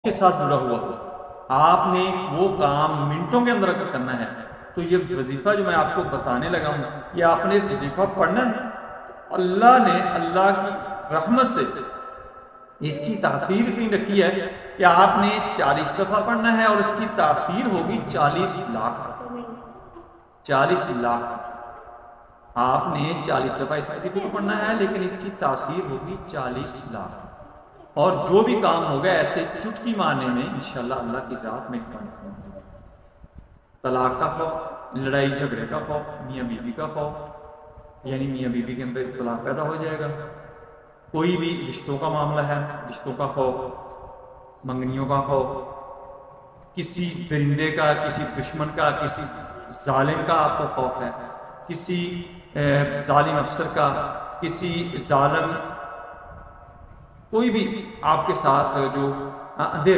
کے ساتھ جڑا ہوا ہو، آپ نے وہ کام منٹوں کے اندر اگر کرنا ہے تو یہ وظیفہ جو میں آپ کو بتانے لگا ہوں، یہ آپ نے وظیفہ پڑھنا ہے۔ اللہ نے اللہ کی رحمت سے اس کی تاثیر اتنی رکھی ہے کہ آپ نے 40 دفعہ پڑھنا ہے اور اس کی تاثیر ہوگی 40 لاکھ۔ 40 لاکھ آپ نے 40 دفعہ اس وظیفے کو پڑھنا ہے، لیکن اس کی تاثیر ہوگی 40 لاکھ۔ اور جو بھی کام ہوگا ایسے چٹکی مارنے میں انشاءاللہ اللہ کی ذات میں طلاق کا خوف، لڑائی جھگڑے کا خوف، میاں بیوی کا خوف، یعنی میاں بیوی کے اندر اختلاف پیدا ہو جائے گا، کوئی بھی رشتوں کا معاملہ ہے، رشتوں کا خوف، منگنیوں کا خوف، کسی درندے کا، کسی دشمن کا، کسی ظالم کا آپ کو خوف ہے، کسی ظالم افسر کا، کسی ظالم کوئی بھی آپ کے ساتھ جو اندھیرے